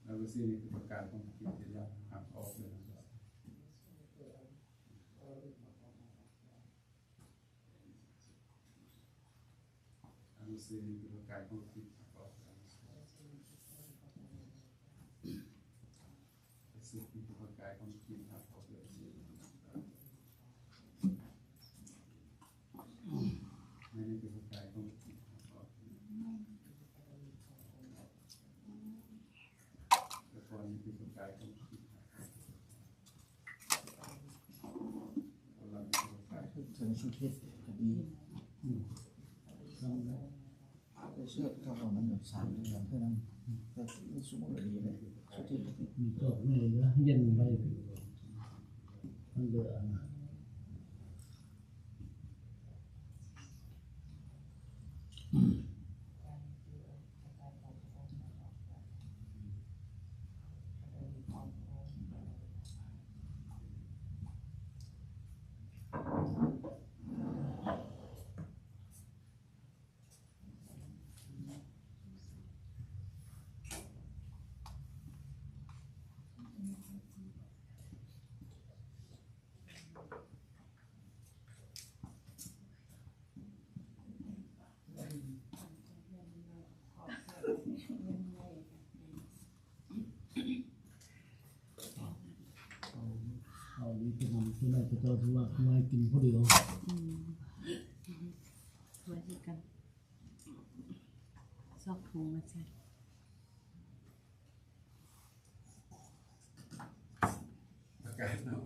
แล้วก็สิ่งนี้คือประการของกิจยาหักออกเลยนะครับอันนี้สิ่งนี้คือประการของกิจหักออกเลยสิ่งนี้คือประการของกิจหักออกเลยนี่คือประการของกิจหักออกแต่ก่อนนี้คือประการของกิจหักออกเราเป็นประการของ ถึงสุดที่คดี ทำแล้ว ไปเชื่อเขาบอกมันอยู่3 เดือนเท่านั้นแต่สมมุติดีเลยสุดที่ มีโต๊ะนี่เหลือเย็นไปมันเหลือนะเอาดีไปทำที่ไหนจะต้องถือว่าทำไมกินผู้เดียว ช่วยกันซอกถุงมาใส่ ประกาศเนาะ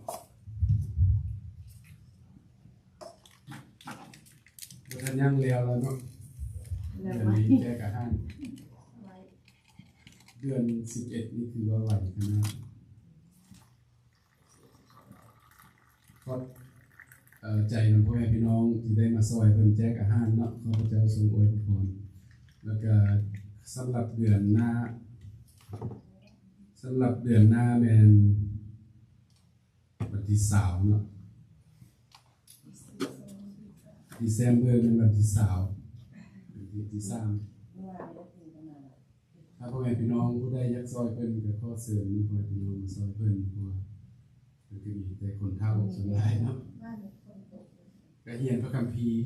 บทยังเลียวแล้วเนาะเดือนนี้แจกอาหารเดือน11นี่คือว่าไหวขนาดก็ใจนำพ่อแม่พี่น้องที่ได้มาซอยเพิ่นแจกอาหารเนาะข้าพเจ้าทรงอวยพรแล้วก็สำหรับเดือนหน้าแม่นวันที่20เนาะDesember เป็นวันที่20ที่3ถ้าพ่อแม่พี่น้องผู้ใดอยากซอยเพิ่นก็ขอเชิญพ่อแม่พี่น้องมาซอยเพิ่นเพราะว่าเพิ่นก็มีแต่คนเฒ่าส่วนหลายเนาะก็เรียนพระคัมภีร์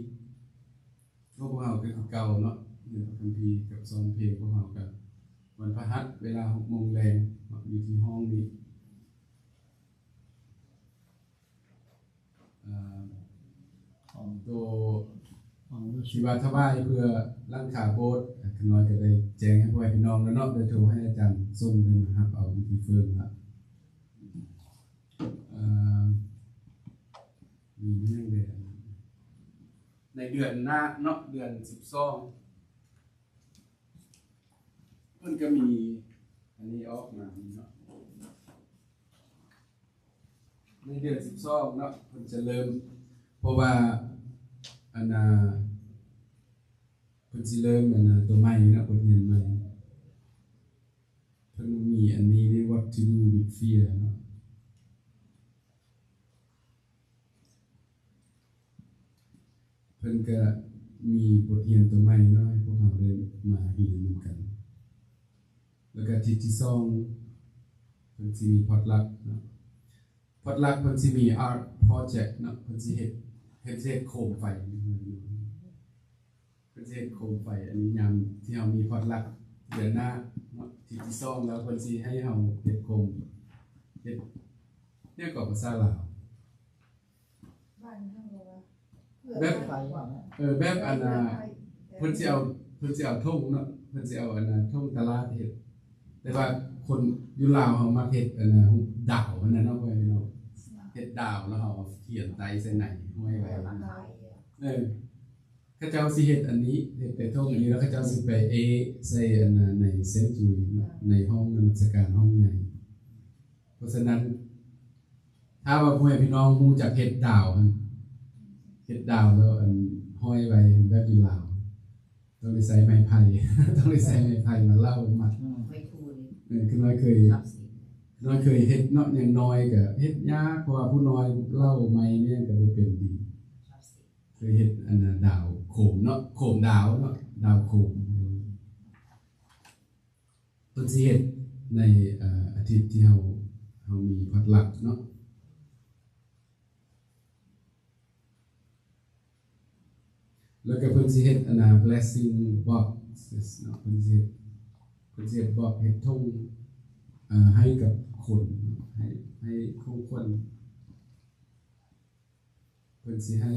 พวกเราก็คือเก่าเนาะเรียนพระคัมภีร์กับซ้อมเพลงพวกเราก็วันพฤหัสเวลา 6:00 นอยู่ที่ห้องนี้ของตัวชีวาทวายเพื่อร่างขาโบสถ์ขน้อยก็ได้แจ้งให้พ่อแม่พี่น้องแล้วเนาะได้โทรให้อาจารย์ส้มได้มารับเอาอยู่ที่เฟิร์มละมีเรื่องเดือนในเดือนหน้าเนาะเดือน12เพิ่นก็มีอันนี้ออกมาเนาะในเดือน12เนาะเพิ่นจะเริ่มเพราะว่าอันเพิ่นสิเริ่มตัวใหม่เนาะบทเรียนใหม่ พิ่นมีอันนี้เรียกว่า to do with fear เนาะเพิ่นก็มีบทเรียนตัวใหม่เนาะให้พวกเราได้มาเรียนนำกันแล้วก็ที่ที่2เพิ่นสิมีพอดลักเนาะพอดลักเพิ่นสิมี art project เนาะเพิ่นสิเฮ็ดโคมไฟเพิ่นสิเฮ็ดโคมไฟอันนี้ยามที่เฮามีพอดลักเดือนหน้าเนาะที่2แล้วเพิ่นสิให้เฮาเฮ็ดโคมเฮ็ดเนี่ยก็ภาษาลาวแบบแบบอันน่ะเพิ่นสิเอาธงเนาะเพิ่นสิเอาอันน่ะธงตลาดเฮ็ดแต่ว่าคนอยู่ลาวเฮามักเฮ็ดอันน่ะดาวอันนั้นเนาะไว้เนาะเฮ็ดดาวแล้วเฮาเขียนไตใส่ไหนห้อยไว้เขาเจ้าสิเฮ็ดอันนี้เฮ็ดไปธงอันนี้แล้วเขาเจ้าสิไปใส่อันน่ะในเซนจูรี่เนาะในห้องนมัสการห้องใหญ่เพราะฉะนั้นถ้าว่าพ่อแม่พี่น้องฮู้จักเฮ็ดดาวเฮ็ดดาวแล้วอันห้อยไว้แบบอยู่ลาวต้องได้ใช้ไม้ไผ่ต้องได้ใช้ไม้ไผ่มาเล่ามัดคือน้อยเคยเฮ็ดเนาะอย่างน้อยก็เฮ็ดยากเพราะว่าผู้น้อยเล่าไม้เนี่ยก็บ่เป็นดีเคยเฮ็ดอันน่ะดาวโขมเนาะโขมดาวเนาะดาวโขมเพิ่นสิเฮ็ดในอาทิตย์ที่เฮามีพอดลักเนาะแล้วก็เพิ่นสิเฮ็ดอันน่ะ blessing box เนาะเพิ่นสิเฮ็ดบอกเฮ็ดธงให้กับคนให้ของคนเพิ่นสิให้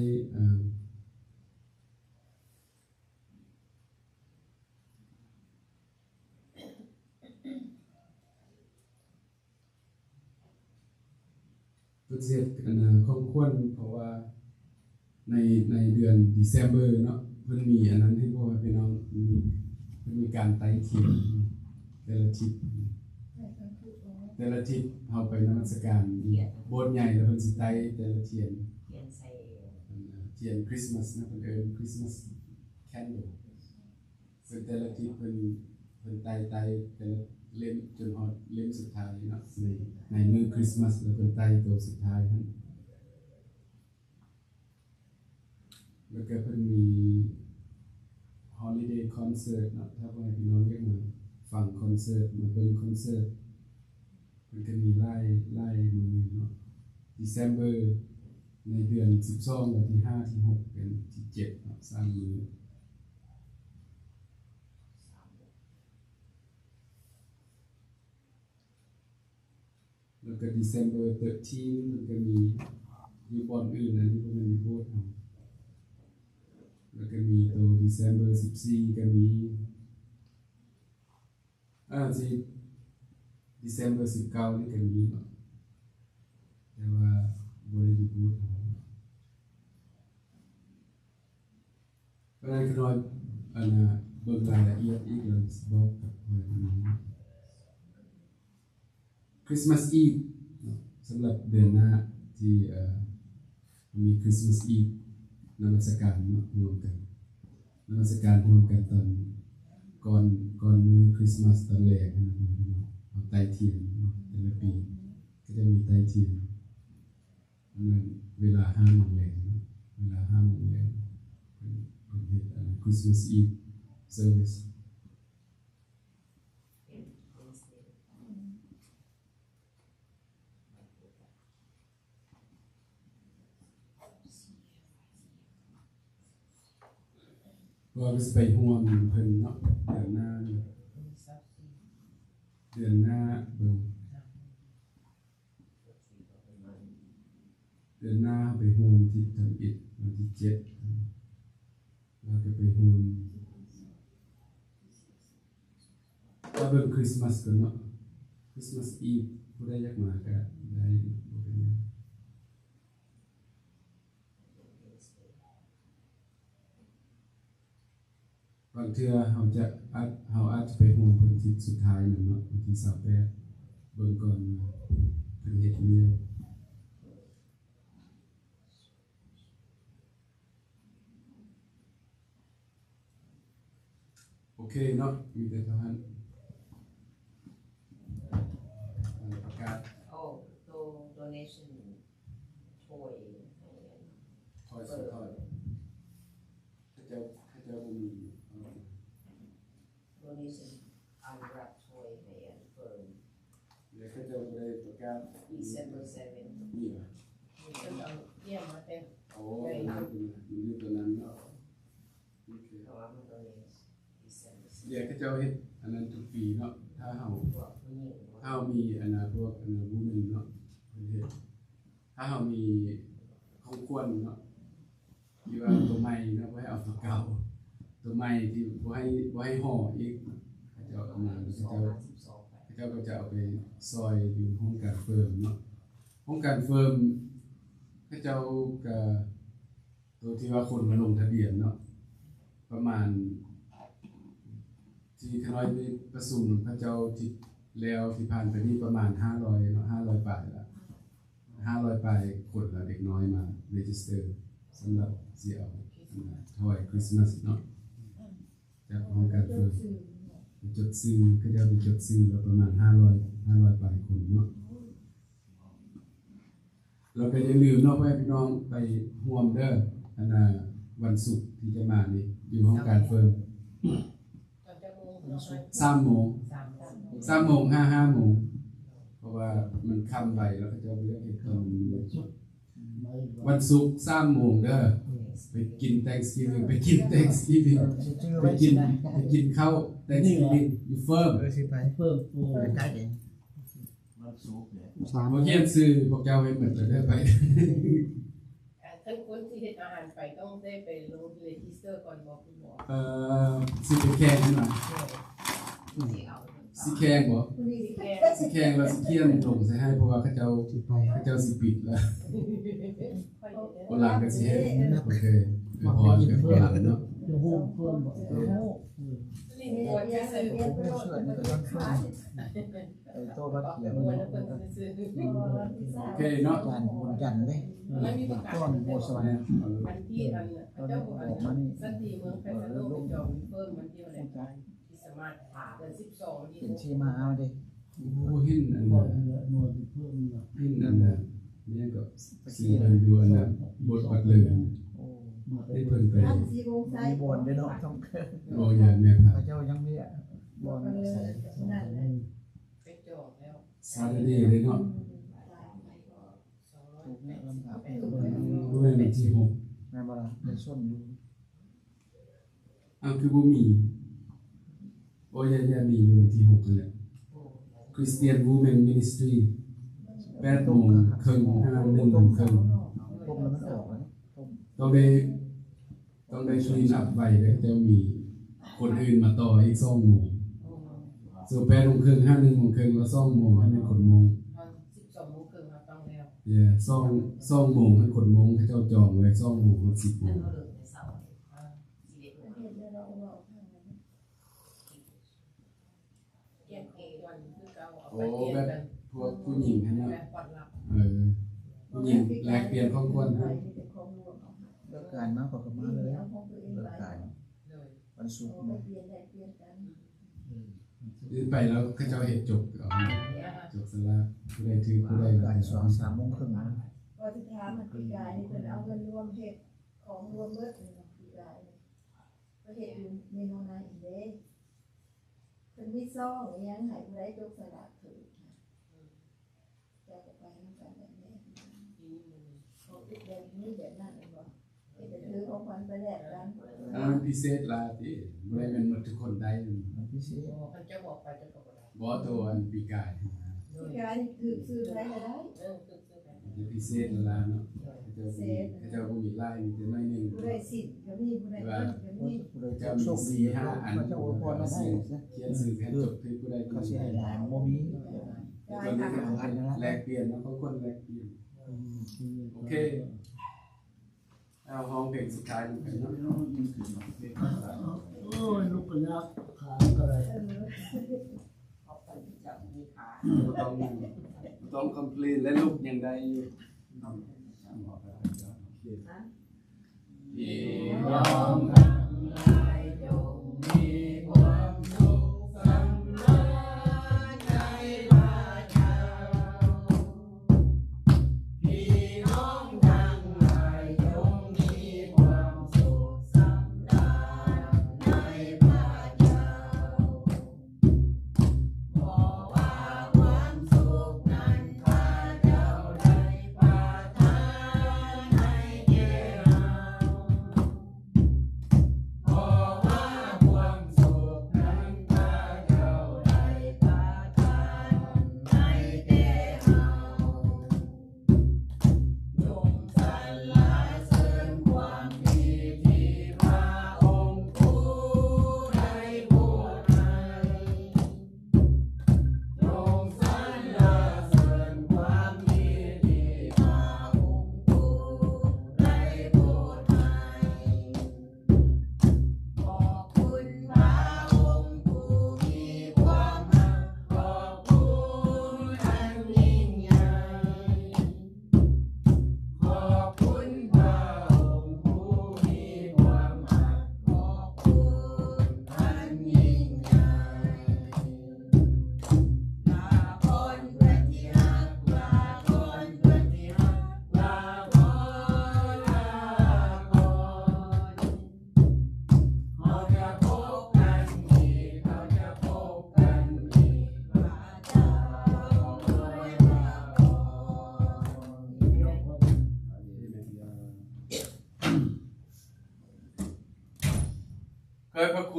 เพิ่นสิเฮ็ดอันน่ะของคนเพราะว่าในเดือน December เนาะเพิ่นมีอันนั้นให้พวกพี่น้องมีการไต่เทียนแต่ละทิศเฮาไปนมัสการโบสถ์ใหญ่แล้วเพิ่นสิไต่แต่ละเทียนใส่เทียนคริสต์มาสนะเพิ่นเอิ้นคริสต์มาสแคนเดลเพิ่นแต่ละทิศเพิ่นไต่แต่ละเล่มจนฮอดเล่มสุดท้ายเนาะในมื้อคริสต์มาสแล้วเพิ่นไต่ตัวสุดท้ายนั่นแล้วก็เพิ่นมี holiday concert เนาะถ้าว่าพี่น้องอยากมาฟังคอนเสิร์ตมาเบิ่งคอนเสิร์ตมันก็มีไล่มื้อเนาะ December ในเดือน12วันที่5ที่6เป็นที่7เนาะ3มื้อแล้วก็ December 13มันก็มีอยู่บ่อนอื่นอันนี้บ่แม่นอยู่โบสถ์เนาะแล้วก็มีตัว December 14ก็มีสิ December 19นี่ก็มีเนาะแต่ว่าบ่ได้อยู่บูธก็ได้คือน้อยอันน่ะเบิ่งรายละเอียดอีกแล้วบอกกับเพิ่นคริสต์มาสอีฟสำหรับเดือนหน้าที่มีคริสต์มาสอีฟนมัสการเนาะรวมกันนมัสการรวมกันตอนก่อนมื้อคริสต์มาสตอนแรกนะพี่น้องเอาไต้เทียนเนาะแต่ละปีก็จะมีไต้เทียนอันนั้นเวลา 5:00 นเนาะเวลา 5:00 นเป็นเฮ็ดChristmas Eve serviceว่าก็สิไปห่วงเพิ่นเนาะเดือนหน้าเบิ่งเดือนหน้าไปห่วงที่ทำอิฐวันที่7แล้วก็ไปห่วงถ้าเบิ่งคริสต์มาสกันเนาะคริสต์มาสอีฟผู้ใดอยากมาก็ได้บ่เป็นหยังบางเทื่อเฮาอาจจะไปห่วงเพิ่นที่สุดท้ายนั่นเนาะวันที่28เบิ่งก่อนเพิ่นเฮ็ดเรียนโอเคเนาะมีแต่เท่านั้น าศ Oh, donation toy ถอยสุดถอยเขาเจ้าบ่มี donation unwrap toy ให้อันเฟิร์ม เดี๋ยวเขาเจ้าบ่ได้ประกาศ December 7 นี่ว่ะ เพิ่นเอาเยี่ยมมาเต็ม โอ้ยมันอยู่ตัวนั้นเนาะโอเค เพราะว่ามัน donate December เดี๋ยวเขาเจ้าเฮ็ดอันนั้นทุกปีเนาะถ้าเฮา พวกผู้หญิง ถ้าเรามีอันนะพวกอันนะวูแมนเนาะประเทศถ้าเรามีของควรเนาะที่ว่าตัวใหม่เนาะบ่ให้เอาตัวเก่าตัวใหม่ที่บ่ให้ห่ออีกเขาจะเอามาเขาเจ้าก็จะเอาไปซอยอยู่ห้องการเฟิร์มเนาะห้องการเฟิร์มเขาเจ้าก็ตัวที่ว่าคนมาลงทะเบียนเนาะประมาณที่ขน้อยมีประสุมพระเจ้าที่แล้วที่ผ่านไปนี่ประมาณ500เนาะ500ปลายละ500ปลายคนละเด็กน้อยมา register สำหรับสิเอาถวายคริสต์มาสเนาะจากห้องการเฟิร์มจดซื้อก็จะไปจดซื้อแล้วประมาณ500ปลายคนเนาะเราก็อย่าลืมเนาะพี่น้องไปร่วมเด้ออันน่ะวันศุกร์ที่จะมานี่อยู่ห้องการเฟิร์มตอนจะโมงเนาะ 3 โมง 3 โมง 5 โมงเพราะว่ามันค่ำไปแล้วก็จะไปเรียกเหตุตอนวันศุกร์3 โมงเด้อไปกิน Thanksgiving ไปกินข้าว Thanksgiving อยู่เฟิร์ม สิไปเพิ่มปูใกล้เองมันสูงเลย บ่เขียนชื่อพวกเจ้าให้หมดเลยเด้อไป ทั้งคนที่เฮ็ดอาหารไปต้องได้ไปลงเรจิสเตอร์ก่อนบอกคุณหมอ สิไปแข่งมา ที่เอา สิแข่งบ่ แค่ สิแข่งแล้วสิเขียนลงใส่ให้เพราะว่าเขาเจ้าสิปิดแล้ว ค่อย คนหลังก็สิเฮ็ดโอเคพอจะเป็นหลังเนาะ จะโฮมเพิ่มบอกโฮม ลิ้นปวดจะซื้อ ไอ้โตบัดเขียน ปวดแล้วเพิ่นซื้อ โอเคเนาะ จันบุญจันเลย มันมีประกาศ ต้นโบสวรรค์ วันที่อันเจ้าอันสันติเมืองไทยโลกจอมเพิ่มมันที่อะไรที่สามารถผ่าเดือน12ที่ เป็นชีมาเอาดิ โอ้หินอัน หน่ น่ะ วยเพิ่มเนาะ หินอันน่ะเนี่ยก็สิมันอยู่อันน่ะบทปัดเลย โอ้ ได้เพิ่นไป มีบนด้วยเนาะต้อง โอ้ยาแม่ครับ พระเจ้ายังมีบนใส่ ไปจองแล้ว ซาเดย์เลยเนาะ ถูกเนี่ยลำบาก ด้วยวันที่6 แม่บ่ล่ะในส้นอยู่ อ้าวคือบ่มีโอ้ยามีอยู่วันที่6นั่นแหละ Christian Women Ministry 8 โมงครึ่ง1 โมงครึ่ง ต้มแล้วมันออกแล้วต้ม ต้องได้คลีนอัพไว้แล้วจะมีคนอื่นมาต่ออีก2 โมงส่วน8 โมงครึ่ง1 โมงครึ่งแล้ว2 โมงให้มันคนโมง 12 โมงครึ่งเราต้องแล้ว 2 โมงให้คนโมงให้เจ้าจองไว้2 โมงถึง10 โมง เขาเลือกในเสาร์11 เยี่ยมเอวันคือเก่าเอา โอ้ ไปเยี่ยม แบบ กัน พวกผู้หญิงให้เนาะ แบบปลอดรับ ผู้หญิงแลกเปลี่ยนของคนให้ เลิกการมากกว่ากับมาเลยเลิกการ เลย วันศุกร์ หรือไปแล้วเขาเจ้าเฮ็ดจบเอาจบสลากผู้ใดถือผู้ใด บ่าย2-3 โมงครึ่ง ก็ที่ถามมันปีกายนี่เป็นเอาเงินรวมเห็ดของรวมเบิดเลยปีกายก็เห็ดอยู่เมนูไหนอีกเด้เป็นวิซ่องยังหายไปได้จกสลัดถือจะไปน้ำกันแบบนี้เขาติดแบบนี้แบบนั้นเลยบอกจะถือของขวัญไปแลกกัน พิเศษลาที่บ่ได้แม่นหมดทุกคนได้ พิเศษ มันจะบอกไปจะบอกอะไร บ่ตัวอันปีกาย ปีกายนี่ถือซื้ออะไรก็ได้ คือแบบ จะพิเศษลาเนาะเขาเจ้าบ่มีลายมีแต่น้อยนึง ผู้ใดสิทธิ์ก็มีผู้ใดเงินก็มี ผู้ใดจะโชคดีเขาจะอวยพรมาได้ เขียนสื่อแค่จบคือผู้ใด เขาสิให้หลานบ่มี ได้ค่ะ แลกเปลี่ยนเนาะเขาคนแลกเปลี่ยนโอเคเอาห้องเพลงสุดท้ายดูกันเนาะ โอ้ยลูกกระยักขาก็ได้ เขาไปจะมีขา ต้องคอมพลีทและลูกยังได้อยู่ยอมจงมีความสุขสำราญใจราชา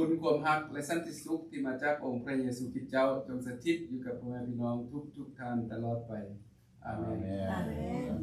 คุณความรักและสันติสุขที่มาจากองค์พระเยซูคริสต์เจ้าจงสถิตอยู่กับพ่อแม่พี่น้องทุกท่านตลอดไปอาเมน อาเมน